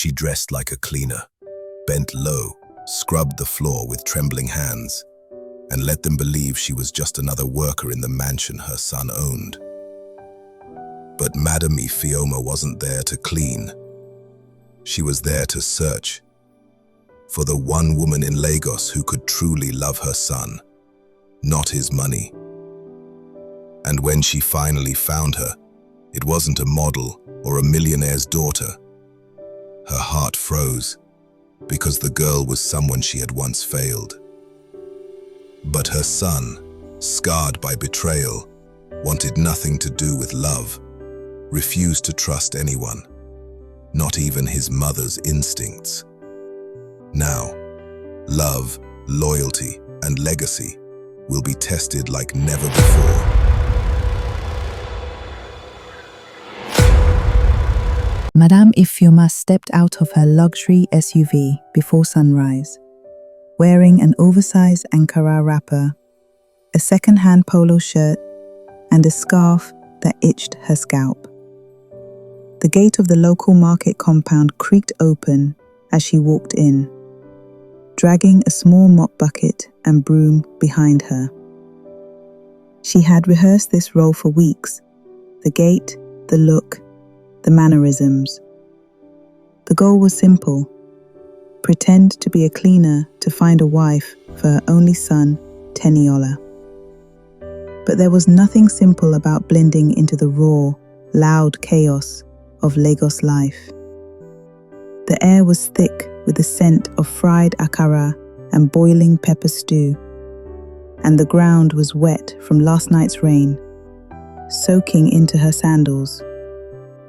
She dressed like a cleaner, bent low, scrubbed the floor with trembling hands, and let them believe she was just another worker in the mansion her son owned. But Madame Ifeoma wasn't there to clean. She was there to search for the one woman in Lagos who could truly love her son, not his money. And when she finally found her, it wasn't a model or a millionaire's daughter. Her heart froze because the girl was someone she had once failed. But her son, scarred by betrayal, wanted nothing to do with love, refused to trust anyone, not even his mother's instincts. Now, love, loyalty, and legacy will be tested like never before. Madame Ifeoma stepped out of her luxury SUV before sunrise, wearing an oversized Ankara wrapper, a second-hand polo shirt, and a scarf that itched her scalp. The gate of the local market compound creaked open as she walked in, dragging a small mop bucket and broom behind her. She had rehearsed this role for weeks: the gait, the look, the mannerisms. The goal was simple: pretend to be a cleaner to find a wife for her only son, Teniola. But there was nothing simple about blending into the raw, loud chaos of Lagos life. The air was thick with the scent of fried akara and boiling pepper stew, and the ground was wet from last night's rain, soaking into her sandals.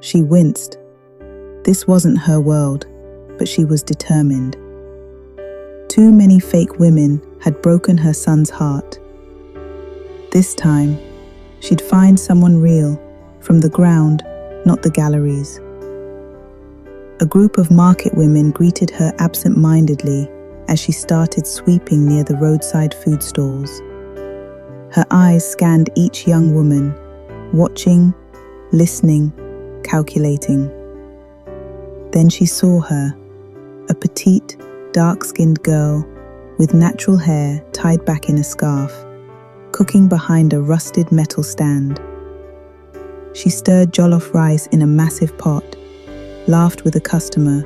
She winced. This wasn't her world, but she was determined. Too many fake women had broken her son's heart. This time, she'd find someone real, from the ground, not the galleries. A group of market women greeted her absent-mindedly as she started sweeping near the roadside food stalls. Her eyes scanned each young woman, watching, listening, calculating. Then she saw her, a petite, dark-skinned girl with natural hair tied back in a scarf, cooking behind a rusted metal stand. She stirred jollof rice in a massive pot, laughed with a customer,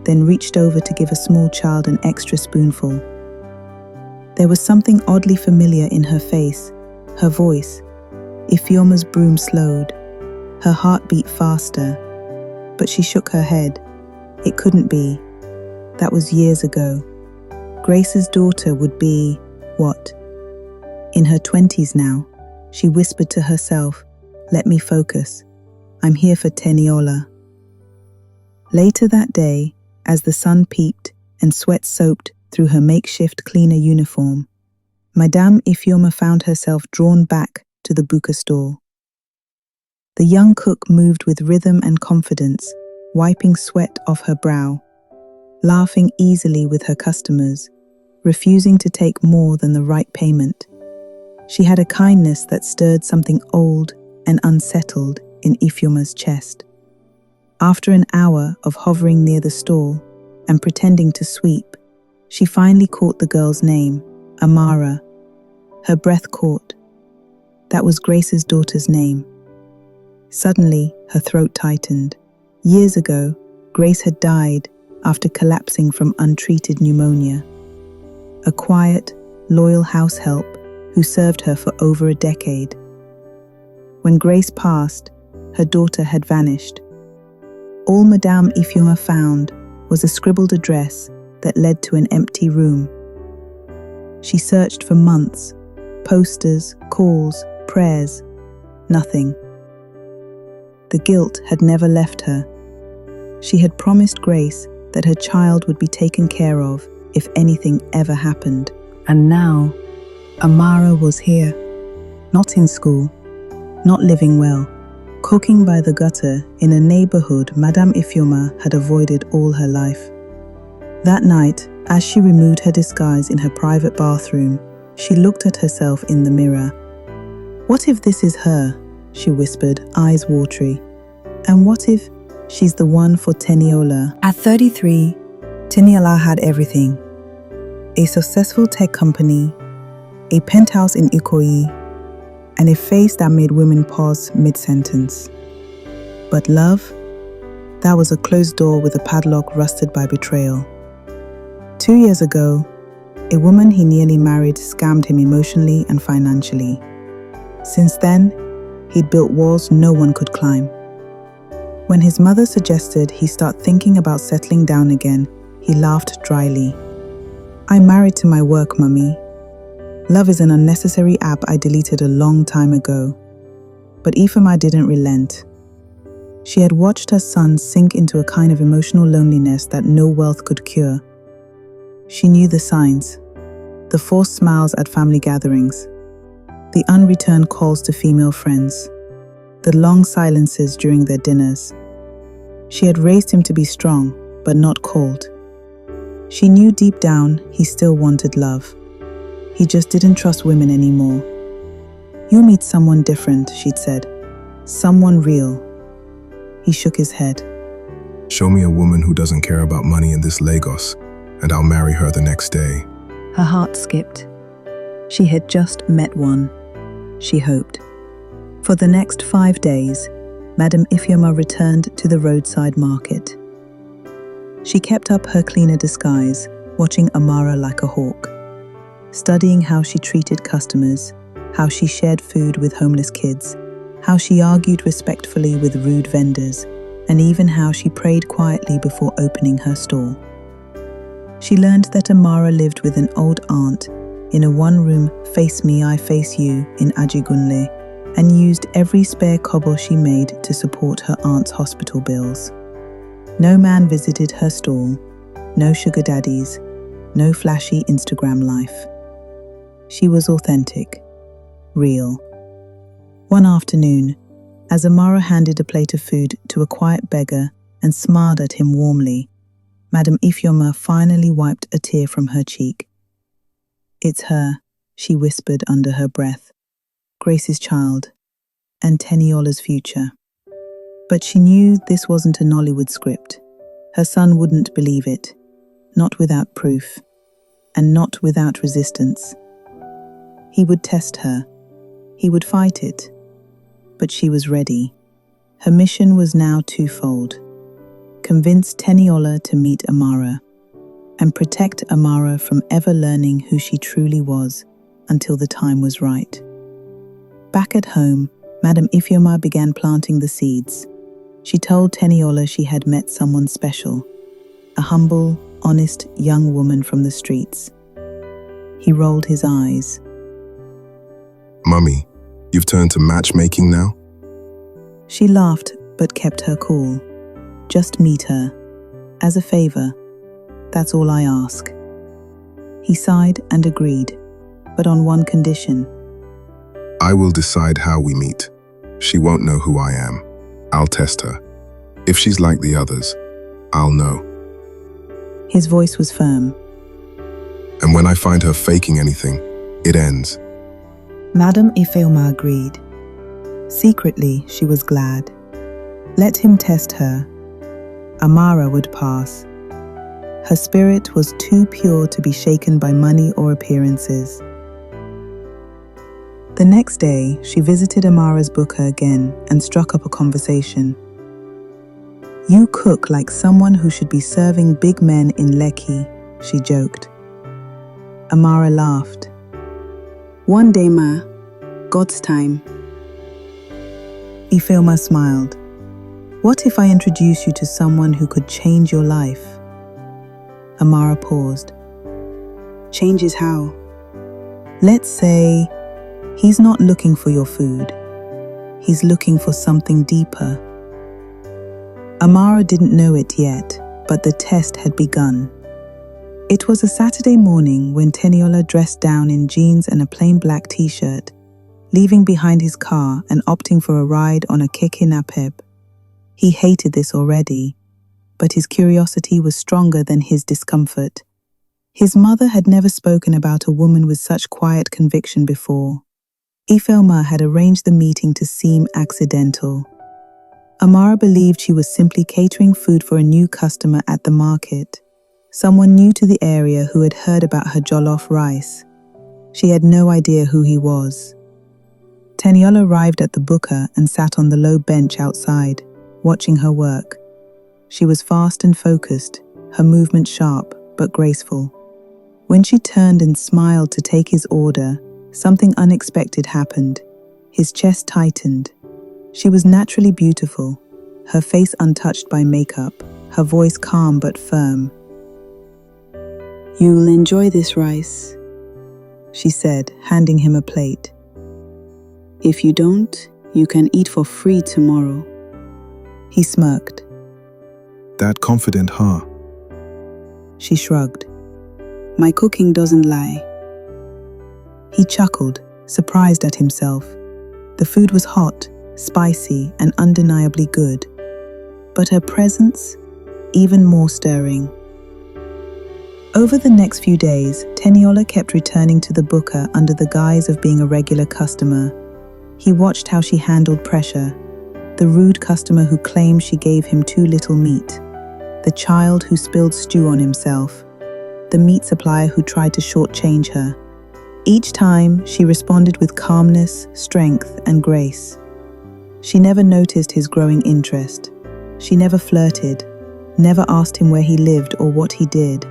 then reached over to give a small child an extra spoonful. There was something oddly familiar in her face, her voice. Ifeoma's broom slowed. Her heart beat faster, but she shook her head. It couldn't be. That was years ago. Grace's daughter would be, what? In her 20s now. She whispered to herself, "Let me focus. I'm here for Teniola." Later that day, as the sun peeped and sweat soaked through her makeshift cleaner uniform, Madame Ifeoma found herself drawn back to the buka stall. The young cook moved with rhythm and confidence, wiping sweat off her brow, laughing easily with her customers, refusing to take more than the right payment. She had a kindness that stirred something old and unsettled in Ifeoma's chest. After an hour of hovering near the stall and pretending to sweep, she finally caught the girl's name, Amara. Her breath caught. That was Grace's daughter's name. Suddenly, her throat tightened. Years ago, Grace had died after collapsing from untreated pneumonia. A quiet, loyal house help who served her for over a decade. When Grace passed, her daughter had vanished. All Madame Ifeoma found was a scribbled address that led to an empty room. She searched for months, posters, calls, prayers, nothing. The guilt had never left her. She had promised Grace that her child would be taken care of if anything ever happened. And now, Amara was here, not in school, not living well, cooking by the gutter in a neighborhood Madame Ifeoma had avoided all her life. That night, as she removed her disguise in her private bathroom, she looked at herself in the mirror. "What if this is her?" she whispered, eyes watery. "And what if She's the one for Teniola. At 33, Teniola had everything. A successful tech company, a penthouse in Ikoyi, and a face that made women pause mid-sentence. But love? That was a closed door with a padlock rusted by betrayal. 2 years ago, a woman he nearly married scammed him emotionally and financially. Since then, he'd built walls no one could climb. When his mother suggested he start thinking about settling down again, he laughed dryly. "I'm married to my work, Mummy. Love is an unnecessary app I deleted a long time ago." But Ifeoma didn't relent. She had watched her son sink into a kind of emotional loneliness that no wealth could cure. She knew the signs: the forced smiles at family gatherings, the unreturned calls to female friends, the long silences during their dinners. She had raised him to be strong, but not cold. She knew deep down he still wanted love. He just didn't trust women anymore. "You'll meet someone different," she'd said. "Someone real." He shook his head. Show me a woman who doesn't care about money in this Lagos, and I'll marry her the next day. Her heart skipped. She had just met one, she hoped. For the next 5 days, Madam Ifeoma returned to the roadside market. She kept up her cleaner disguise, watching Amara like a hawk, studying how she treated customers, how she shared food with homeless kids, how she argued respectfully with rude vendors, and even how she prayed quietly before opening her store. She learned that Amara lived with an old aunt in a one-room face me, I face you in Ajigunle, and used every spare kobo she made to support her aunt's hospital bills. No man visited her stall, no sugar daddies, no flashy Instagram life. She was authentic, real. One afternoon, as Amara handed a plate of food to a quiet beggar and smiled at him warmly, Madam Ifeoma finally wiped a tear from her cheek. "It's her," she whispered under her breath. "Grace's child, and Teniola's future." But she knew this wasn't a Nollywood script. Her son wouldn't believe it, not without proof, and not without resistance. He would test her. He would fight it. But she was ready. Her mission was now twofold: convince Teniola to meet Amara, and protect Amara from ever learning who she truly was until the time was right. Back at home, Madam Ifeoma began planting the seeds. She told Teniola she had met someone special, a humble, honest young woman from the streets. He rolled his eyes. Mummy, you've turned to matchmaking now? She laughed but kept her cool. "Just meet her. As a favor. That's all I ask." He sighed and agreed, but on one condition. I will decide how we meet. She won't know who I am. I'll test her. If she's like the others, I'll know. His voice was firm. And when I find her faking anything, it ends. Madam Ifeoma agreed. Secretly, she was glad. Let him test her. Amara would pass. Her spirit was too pure to be shaken by money or appearances. The next day, she visited Amara's booker again and struck up a conversation. "You cook like someone who should be serving big men in Lekki," she joked. Amara laughed. "One day, ma. God's time." Ifeoma smiled. "What if I introduce you to someone who could change your life?" Amara paused. "Changes how?" "Let's say he's not looking for your food. He's looking for something deeper." Amara didn't know it yet, but the test had begun. It was a Saturday morning when Teniola dressed down in jeans and a plain black t-shirt, leaving behind his car and opting for a ride on a keke napep. He hated this already, but his curiosity was stronger than his discomfort. His mother had never spoken about a woman with such quiet conviction before. Ifeoma had arranged the meeting to seem accidental. Amara believed she was simply catering food for a new customer at the market, someone new to the area who had heard about her jollof rice. She had no idea who he was. Teniola arrived at the buka and sat on the low bench outside, watching her work. She was fast and focused, her movement sharp but graceful. When she turned and smiled to take his order, something unexpected happened. His chest tightened. She was naturally beautiful, her face untouched by makeup, her voice calm but firm. "You'll enjoy this rice," she said, handing him a plate. "If you don't, you can eat for free tomorrow." He smirked. That confident, huh? She shrugged. "My cooking doesn't lie." He chuckled, surprised at himself. The food was hot, spicy, and undeniably good. But her presence, even more stirring. Over the next few days, Teniola kept returning to the buka under the guise of being a regular customer. He watched how she handled pressure, the rude customer who claimed she gave him too little meat, the child who spilled stew on himself, the meat supplier who tried to shortchange her. Each time, she responded with calmness, strength, and grace. She never noticed his growing interest. She never flirted, never asked him where he lived or what he did.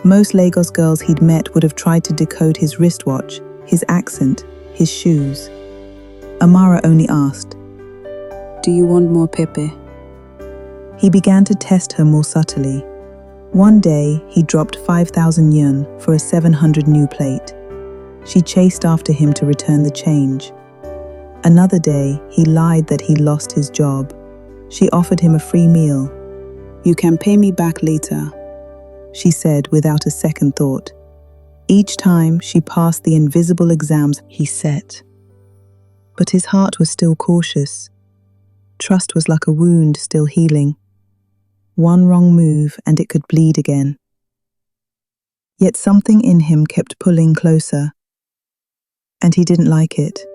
Most Lagos girls he'd met would have tried to decode his wristwatch, his accent, his shoes. Amara only asked, "Do you want more pepe?" He began to test her more subtly. One day, he dropped 5,000 yuan for a 700 new plate. She chased after him to return the change. Another day, he lied that he lost his job. She offered him a free meal. "You can pay me back later," she said without a second thought. Each time, she passed the invisible exams he set. But his heart was still cautious. Trust was like a wound still healing. One wrong move and it could bleed again. Yet something in him kept pulling closer. And he didn't like it.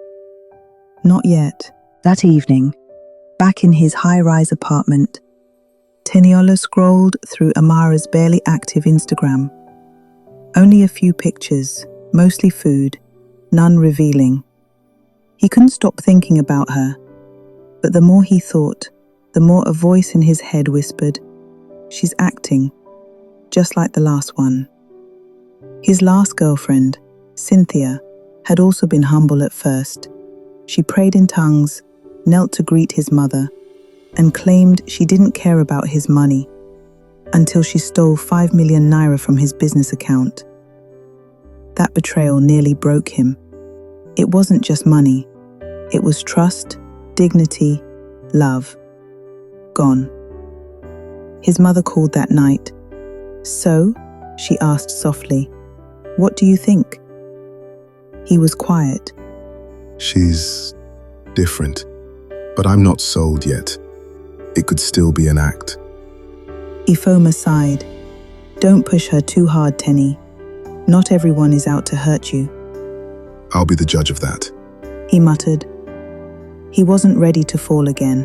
Not yet. That evening, back in his high-rise apartment, Teniola scrolled through Amara's barely active Instagram. Only a few pictures, mostly food, none revealing. He couldn't stop thinking about her, but the more he thought, the more a voice in his head whispered, "She's acting, just like the last one." His last girlfriend, Cynthia, had also been humble at first. She prayed in tongues, knelt to greet his mother, and claimed she didn't care about his money until she stole 5 million naira from his business account. That betrayal nearly broke him. It wasn't just money. It was trust, dignity, love. Gone. His mother called that night. "So?" she asked softly. "What do you think?" He was quiet. She's different, but I'm not sold yet. It could still be an act. Ifoma sighed. "Don't push her too hard, Tenny. Not everyone is out to hurt you." I'll be the judge of that. He muttered. He wasn't ready to fall again.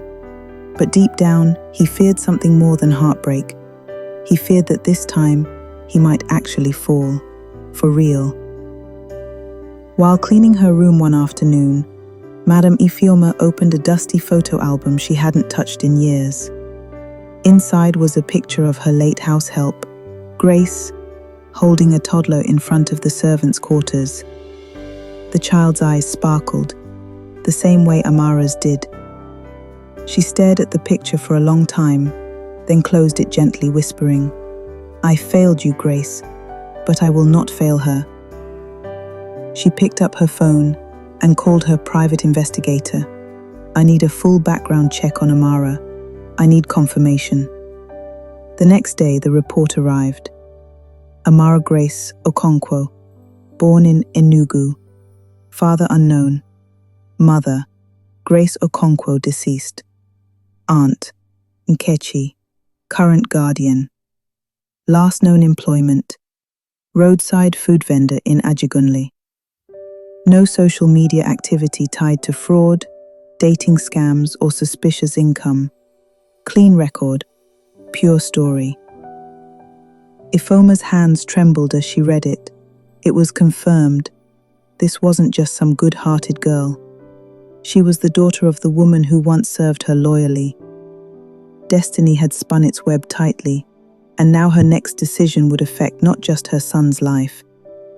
But deep down, he feared something more than heartbreak. He feared that this time, he might actually fall. For real. While cleaning her room one afternoon, Madame Ifeoma opened a dusty photo album she hadn't touched in years. Inside was a picture of her late house help, Grace, holding a toddler in front of the servants' quarters. The child's eyes sparkled, the same way Amara's did. She stared at the picture for a long time, then closed it gently, whispering, "I failed you, Grace, but I will not fail her." She picked up her phone and called her private investigator. "I need a full background check on Amara. I need confirmation." The next day, the report arrived. Amara Grace Okonkwo, born in Enugu, father unknown, mother Grace Okonkwo deceased, aunt Nkechi, current guardian, last known employment, roadside food vendor in Ajigunle. No social media activity tied to fraud, dating scams or suspicious income. Clean record, pure story. Ifoma's hands trembled as she read it. It was confirmed. This wasn't just some good-hearted girl. She was the daughter of the woman who once served her loyally. Destiny had spun its web tightly, and now her next decision would affect not just her son's life,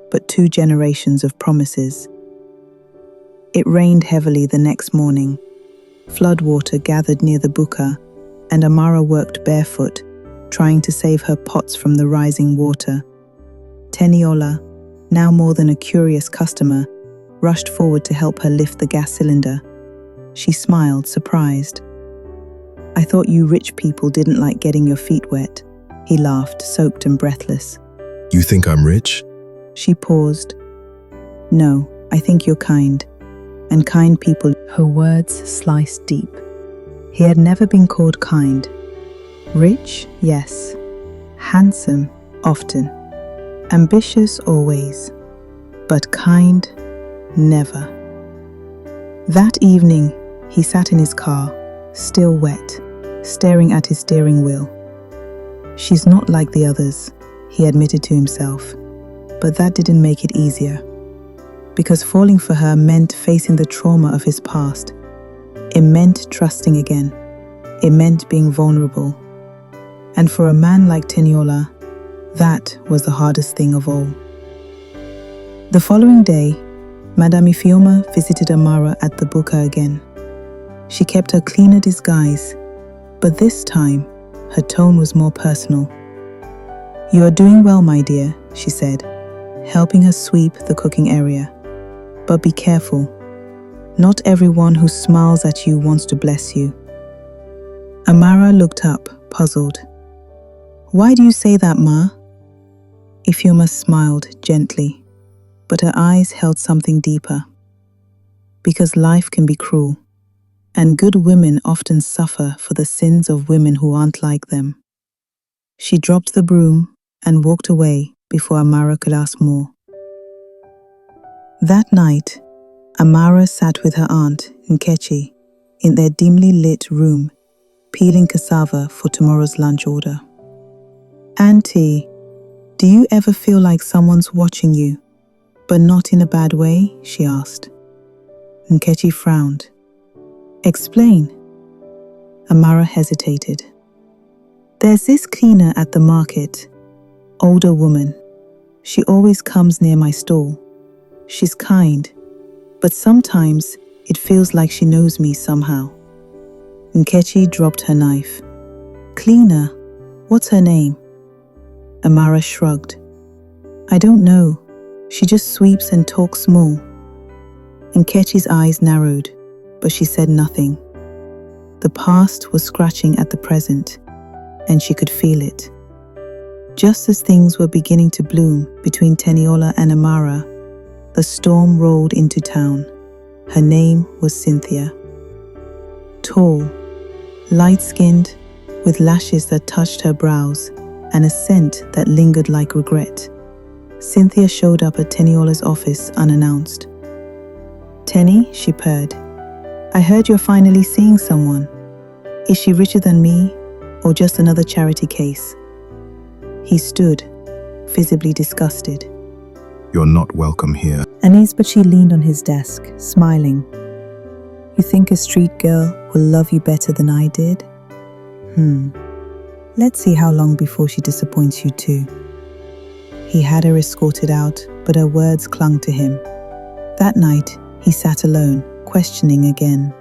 but 2 generations of promises. It rained heavily the next morning. Floodwater gathered near the buka, and Amara worked barefoot, trying to save her pots from the rising water. Teniola, now more than a curious customer, rushed forward to help her lift the gas cylinder. She smiled, surprised. "I thought you rich people didn't like getting your feet wet." He laughed, soaked and breathless. You think I'm rich? She paused. "No, I think you're kind. And kind people..." Her words sliced deep. He had never been called kind. Rich, yes. Handsome, often. Ambitious, always. But kind, never. That evening, he sat in his car, still wet, staring at his steering wheel. "She's not like the others," he admitted to himself. But that didn't make it easier. Because falling for her meant facing the trauma of his past. It meant trusting again. It meant being vulnerable. And for a man like Teniola, that was the hardest thing of all. The following day, Madame Ifeoma visited Amara at the buka again. She kept her cleaner disguise, but this time, her tone was more personal. "You are doing well, my dear," she said, helping her sweep the cooking area. "But be careful. Not everyone who smiles at you wants to bless you." Amara looked up, puzzled. "Why do you say that, Ma?" Ifeoma smiled gently, but her eyes held something deeper. "Because life can be cruel, and good women often suffer for the sins of women who aren't like them." She dropped the broom and walked away before Amara could ask more. That night, Amara sat with her aunt, Nkechi, in their dimly lit room, peeling cassava for tomorrow's lunch order. "Auntie, do you ever feel like someone's watching you, but not in a bad way?" she asked. Nkechi frowned. "Explain." Amara hesitated. "There's this cleaner at the market, older woman. She always comes near my stall. She's kind, but sometimes it feels like she knows me somehow." Nkechi dropped her knife. "Cleaner? What's her name?" Amara shrugged. "I don't know. She just sweeps and talks small." Nkechi's eyes narrowed, but she said nothing. The past was scratching at the present, and she could feel it. Just as things were beginning to bloom between Teniola and Amara, the storm rolled into town. Her name was Cynthia. Tall, light-skinned, with lashes that touched her brows and a scent that lingered like regret. Cynthia showed up at Teniola's office unannounced. "Tenny," she purred, "I heard you're finally seeing someone. Is she richer than me, or just another charity case?" He stood, visibly disgusted. You're not welcome here. Anisbachi leaned on his desk, smiling. "You think a street girl will love you better than I did? Let's see how long before she disappoints you too." He had her escorted out, but her words clung to him. That night, he sat alone, questioning again.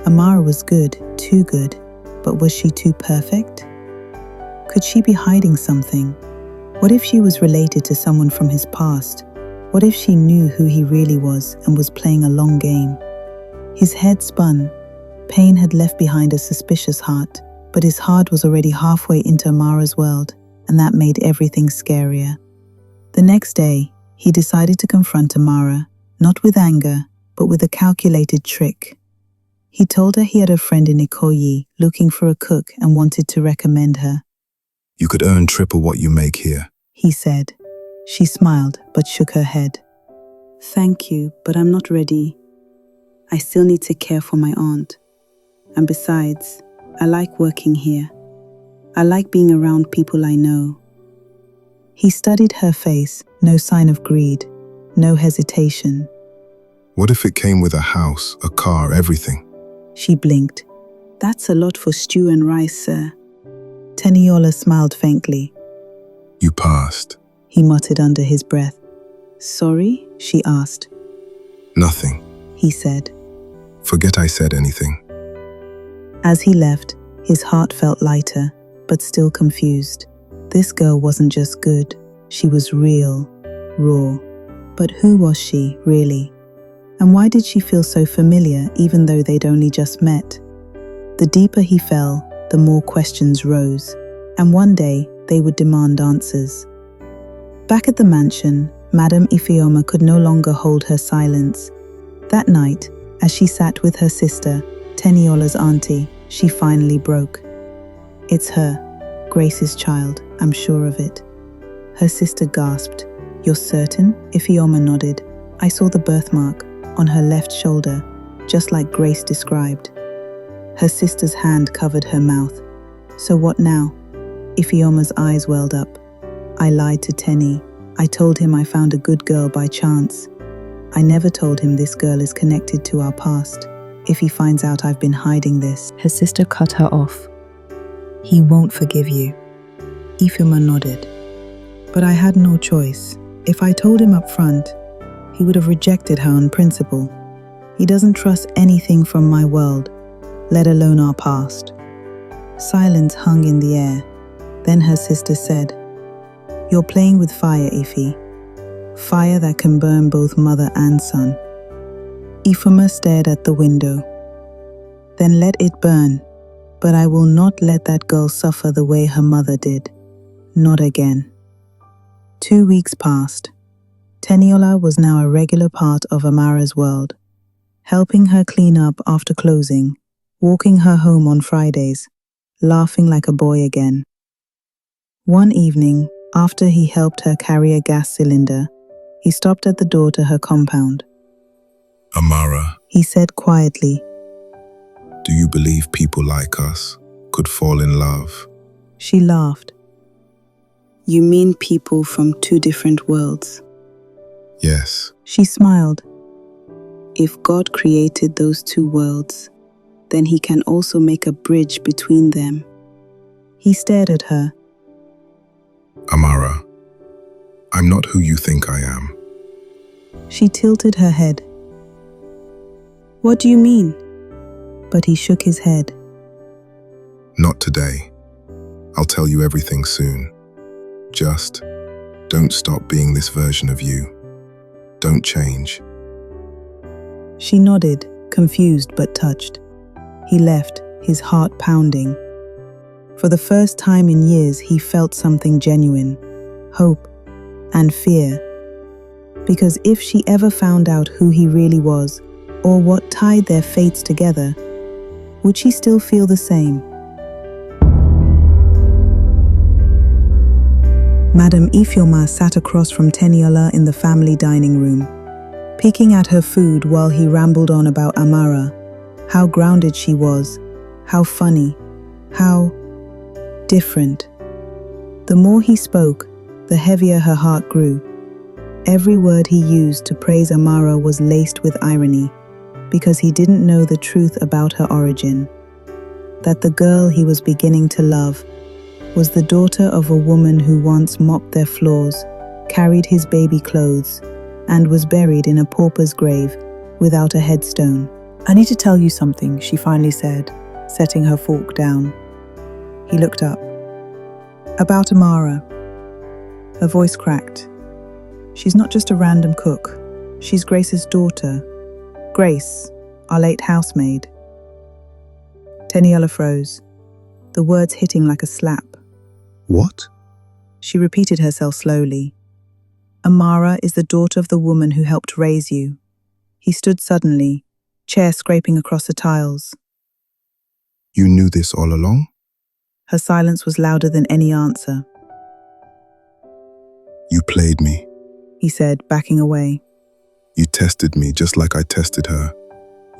Amara was good, too good, but was she too perfect? Could she be hiding something? What if she was related to someone from his past? What if she knew who he really was and was playing a long game? His head spun. Pain had left behind a suspicious heart, but his heart was already halfway into Amara's world, and that made everything scarier. The next day, he decided to confront Amara, not with anger, but with a calculated trick. He told her he had a friend in Ikoyi looking for a cook and wanted to recommend her. You could earn triple what you make here. He said. She smiled but shook her head. "Thank you, but I'm not ready." I still need to care for my aunt. And besides, I like working here. I like being around people I know. He studied her face, no sign of greed, no hesitation. What if it came with a house, a car, everything? She blinked. That's a lot for stew and rice, sir. Teniola smiled faintly. You passed. He muttered under his breath. Sorry? She asked. Nothing. He said. Forget I said anything. As he left, his heart felt lighter, but still confused. This girl wasn't just good. She was real, raw. But who was she, really? And why did she feel so familiar, even though they'd only just met? The deeper he fell, the more questions rose, and one day they would demand answers. Back at the mansion, Madame Ifeoma could no longer hold her silence. That night, as she sat with her sister, Teniola's auntie, she finally broke. It's her, Grace's child, I'm sure of it. Her sister gasped. You're certain? Ifeoma nodded. I saw the birthmark on her left shoulder, just like Grace described. Her sister's hand covered her mouth. So what now? Ifeoma's eyes welled up. I lied to Tenny. I told him I found a good girl by chance. I never told him this girl is connected to our past. If he finds out I've been hiding this. Her sister cut her off. He won't forgive you. Ifeoma nodded. But I had no choice. If I told him up front, he would have rejected her on principle. He doesn't trust anything from my world, let alone our past. Silence hung in the air. Then her sister said, You're playing with fire, Ify. Fire that can burn both mother and son. Ifeoma stared at the window. Then let it burn, but I will not let that girl suffer the way her mother did. Not again. 2 weeks passed. Teniola was now a regular part of Amara's world, helping her clean up after closing, walking her home on Fridays, laughing like a boy again. One evening, after he helped her carry a gas cylinder, he stopped at the door to her compound. Amara, He said quietly. do you believe people like us could fall in love? She laughed. You mean people from two different worlds? Yes. She smiled. If God created those two worlds, then he can also make a bridge between them. He stared at her. Amara, I'm not who you think I am. She tilted her head. What do you mean? But he shook his head. Not today. I'll tell you everything soon. Just don't stop being this version of you. Don't change. She nodded, confused but touched. He left, his heart pounding. For the first time in years, he felt something genuine, hope and fear. Because if she ever found out who he really was, or what tied their fates together, would she still feel the same? Madame Ifeoma sat across from Teniola in the family dining room, peeking at her food while he rambled on about Amara, how grounded she was, how funny, how different. The more he spoke, the heavier her heart grew. Every word he used to praise Amara was laced with irony, because he didn't know the truth about her origin, that the girl he was beginning to love was the daughter of a woman who once mopped their floors, carried his baby clothes, and was buried in a pauper's grave without a headstone. I need to tell you something, she finally said, setting her fork down. He looked up. About Amara. Her voice cracked. She's not just a random cook. She's Grace's daughter. Grace, our late housemaid. Teniola froze, the words hitting like a slap. What? She repeated herself slowly. Amara is the daughter of the woman who helped raise you. He stood suddenly, chair scraping across the tiles. You knew this all along? Her silence was louder than any answer. You played me. He said, backing away. You tested me just like I tested her.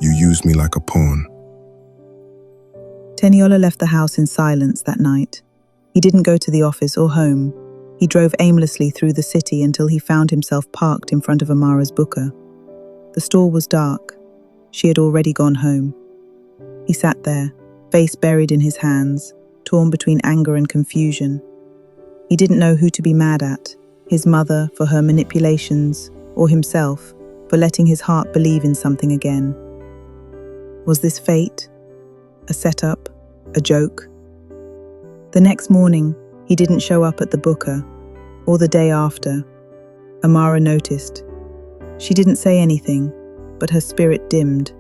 You used me like a pawn. Teniola left the house in silence that night. He didn't go to the office or home. He drove aimlessly through the city until he found himself parked in front of Amara's buka. The store was dark. She had already gone home. He sat there, face buried in his hands, torn between anger and confusion. He didn't know who to be mad at, his mother for her manipulations, or himself for letting his heart believe in something again. Was this fate? A setup? A joke? The next morning, he didn't show up at the buka, or the day after. Amara noticed. She didn't say anything, but her spirit dimmed.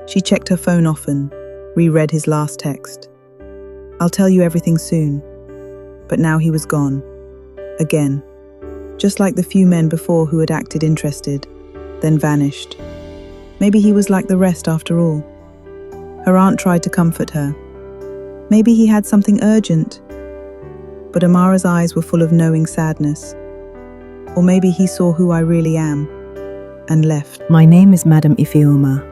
She checked her phone often, reread his last text. "I'll tell you everything soon." But now he was gone. Again. Just like the few men before who had acted interested, then vanished. Maybe he was like the rest after all. Her aunt tried to comfort her. Maybe he had something urgent. But Amara's eyes were full of knowing sadness. Or maybe he saw who I really am, and left. My name is Madam Ifeoma.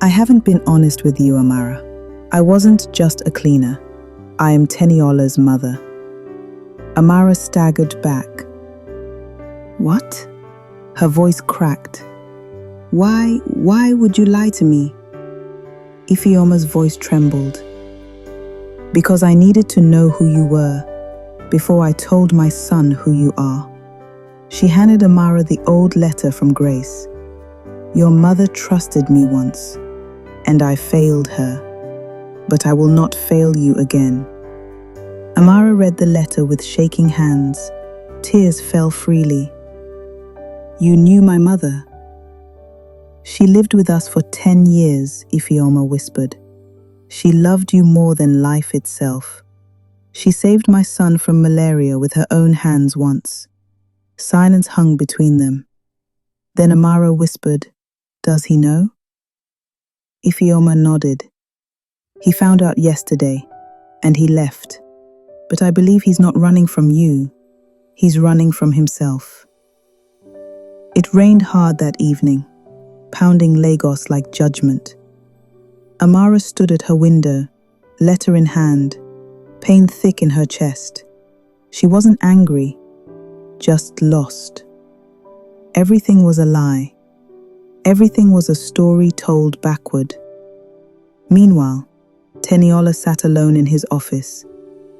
I haven't been honest with you, Amara. I wasn't just a cleaner. I am Teniola's mother. Amara staggered back. What? Her voice cracked. Why would you lie to me? Ifeoma's voice trembled. Because I needed to know who you were, before I told my son who you are. She handed Amara the old letter from Grace. Your mother trusted me once, and I failed her, but I will not fail you again. Amara read the letter with shaking hands. Tears fell freely. You knew my mother. She lived with us for 10 years, Ifeoma whispered. She loved you more than life itself. She saved my son from malaria with her own hands once. Silence hung between them. Then Amara whispered, Does he know? Ifeoma nodded. He found out yesterday, and he left. But I believe he's not running from you. He's running from himself. It rained hard that evening, pounding Lagos like judgment. Amara stood at her window, letter in hand, pain thick in her chest. She wasn't angry, just lost. Everything was a lie. Everything was a story told backward. Meanwhile, Teniola sat alone in his office,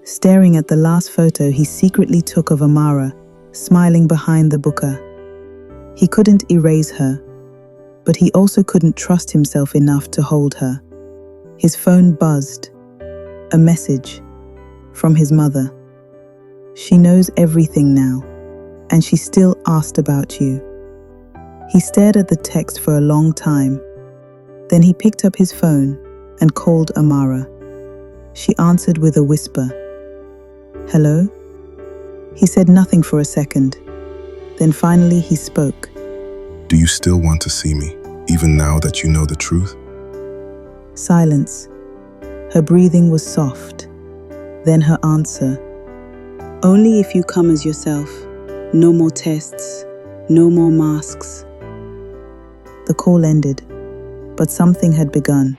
staring at the last photo he secretly took of Amara, smiling behind the buka. He couldn't erase her, but he also couldn't trust himself enough to hold her. His phone buzzed. A message from his mother. She knows everything now, and she still asked about you. He stared at the text for a long time. Then he picked up his phone and called Amara. She answered with a whisper. Hello? He said nothing for a second. Then finally he spoke. Do you still want to see me, even now that you know the truth? Silence. Her breathing was soft. Then her answer. Only if you come as yourself. No more tests. No more masks. The call ended, but something had begun.